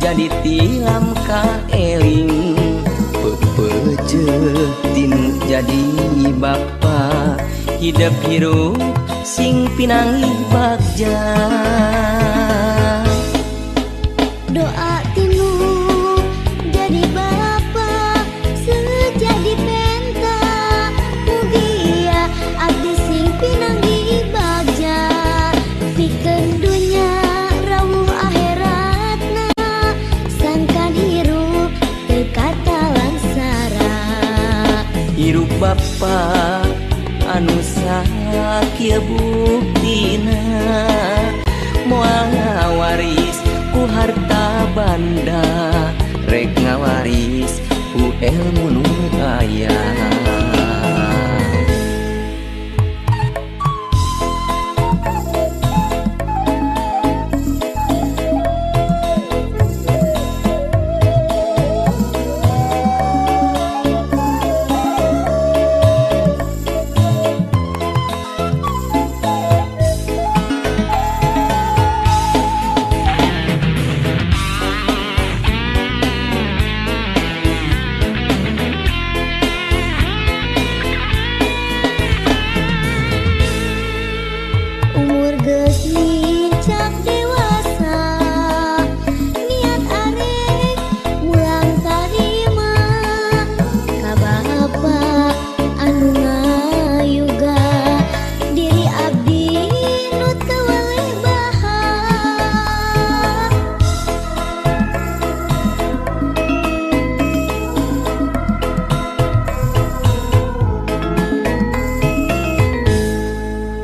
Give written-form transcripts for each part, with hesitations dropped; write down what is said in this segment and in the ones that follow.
jadi tilam ka eling pepeje tinu jadi bapa hidup hirup sing pinangi bagja doa tinu jadi bapa sejadi penta mugia abdi sing pinanggi bagja pikeun dunya rawuh akhiratna sangkan hirup teu kata langsara hirup bapa anu sakieu buktina moal ngawaris ku harta banda rek ngawaris ku ilmu nu aya umur geus mincak dewasa niat arek mulang tarima ka bapa anu ngayuga diri abdi nu teu waleh baha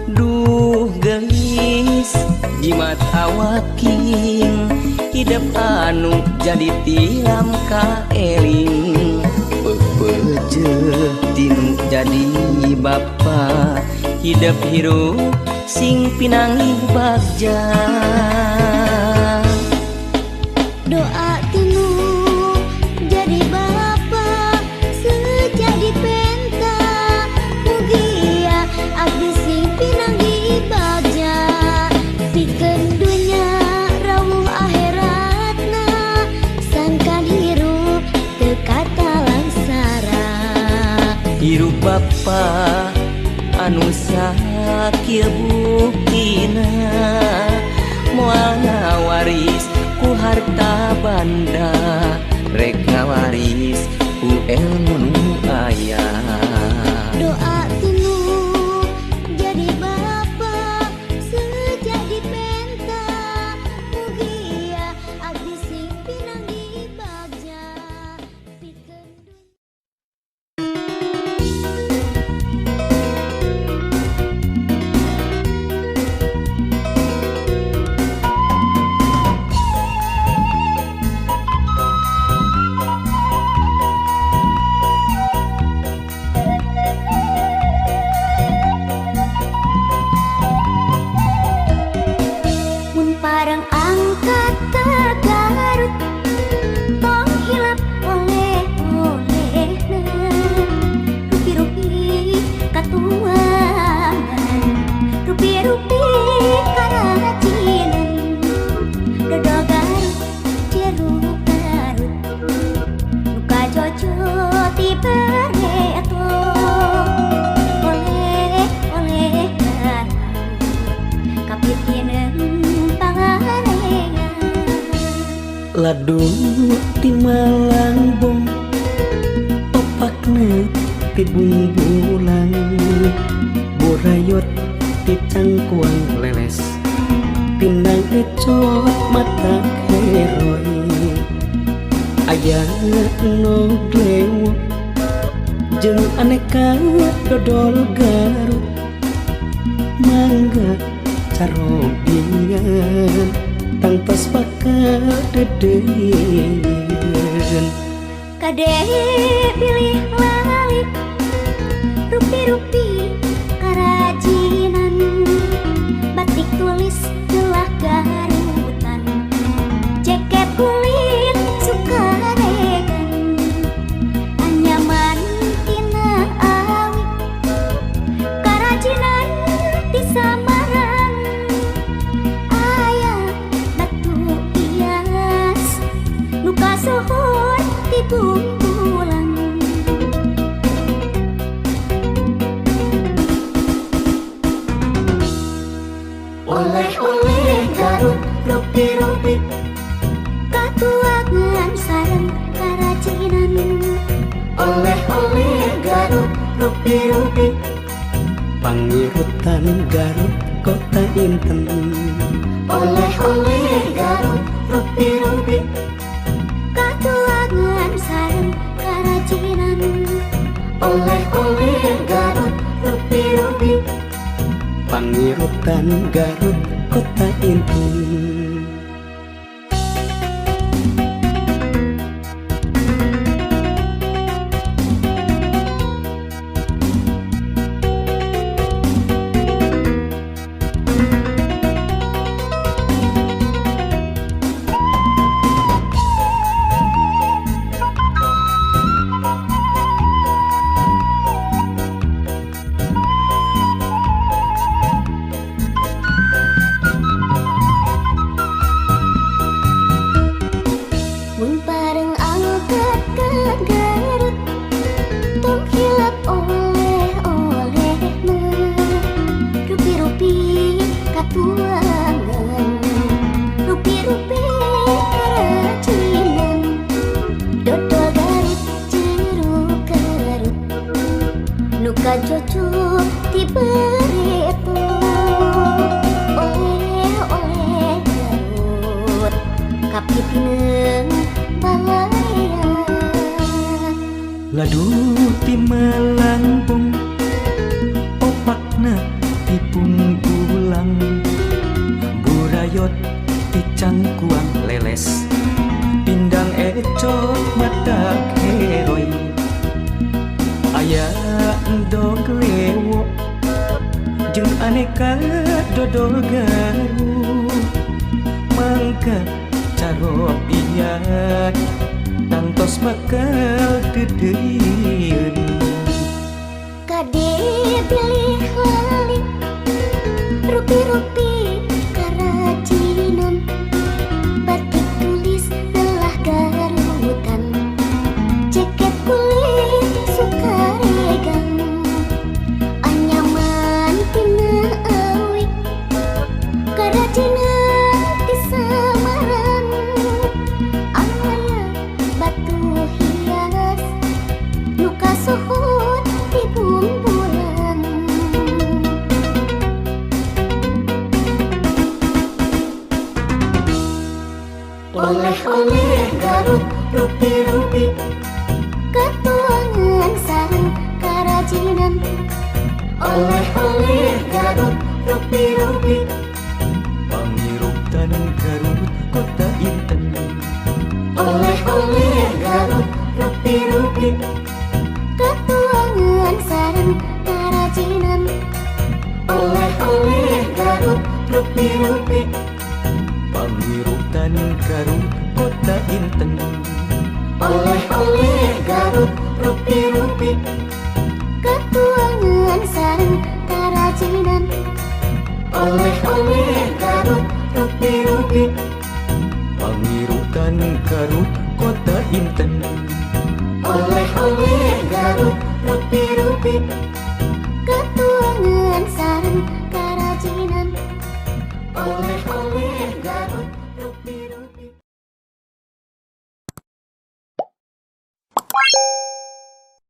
duh gelis jimat awaking hidup anu jadi tilam ka eling pepeje tinu jadi bapa hidup hirup sing pinangi bagja doa tinu jadi bapa sejadi penta mugia abdi sing pinanggi bagja pikeun dunya rawuh akhiratna sangkan hirup teu kata langsara hirup bapa anu sakieu buktina moal ngawaris ku harta banda rek ngawaris ku ilmu nu aya doa tinu jadi bapa sejadi penta mugia abdi sing pinanggi bagja pikeun mun parang angkat Garut tong hilap oleh-olehna rupi-rupi katuangan rupi-rupi karajinan dodo Garut jeruk Garut luka jojo tiba reto oleh-oleh Garut kapitieun pangalengan ladung di Malangbong opakna ti bumbulang borayot ti cangkuang leles pinang ecot mata heroi aya no glewok jeung aneka dodol Garut mangga carobingan tangtos bakal dedeun kadeh pilih lali rupi-rupi karajinan batik tulis gelah Garutan jaket kulit sukaregan anyaman tina awit karajinan di Samarang aya batu hias Pangirutan Garut Kota Inten. Oleh-oleh Garut rupi-rupi, katulangan sareng karajinan. Oleh-oleh Garut rupi-rupi, Pangirutan Garut Kota Inten. mun bareng angkat ke Garut, tong hilap oleh-oleh rupi-rupi katulangan, rupi-rupi kerajinan, dodol Garut jeruk Garut, nuka cocok tibereto. Oleh-oleh Garut kapitineng balayan. Ladu ti Malangpung, opakna ti Punggulang, burayot ti Cangkuang leles, pindang ecok matak heroy, aya endog lewo jeung aneka dodol Garut, mangga carok iyat tangtos bakal dedeun. Kade pilih lali rupi-rupi kerajinan, batik tulis telah Garutan, jaket kulit Sukaregang, anyaman tina awik kerajinan di Samaran, aya batu hias nuka suhut di bumbulan. Oleh-oleh Garut rupi-rupi, katulangan sareng kerajinan. Oleh-oleh Garut rupi-rupi, Pangirutan Garut Kota Inten. oleh-oleh Garut rupi-rupi, katulangan sareng kerajinan. Oleh-oleh Garut rupi-rupi, Pangirutan Garut Kota Inten. oleh-oleh Garut rupi-rupi, katulangan sareng kerajinan. Oleh-oleh Garut rupi-rupi, Pangirutan Garut Kota Inten. oleh-oleh Garut rupi-rupi,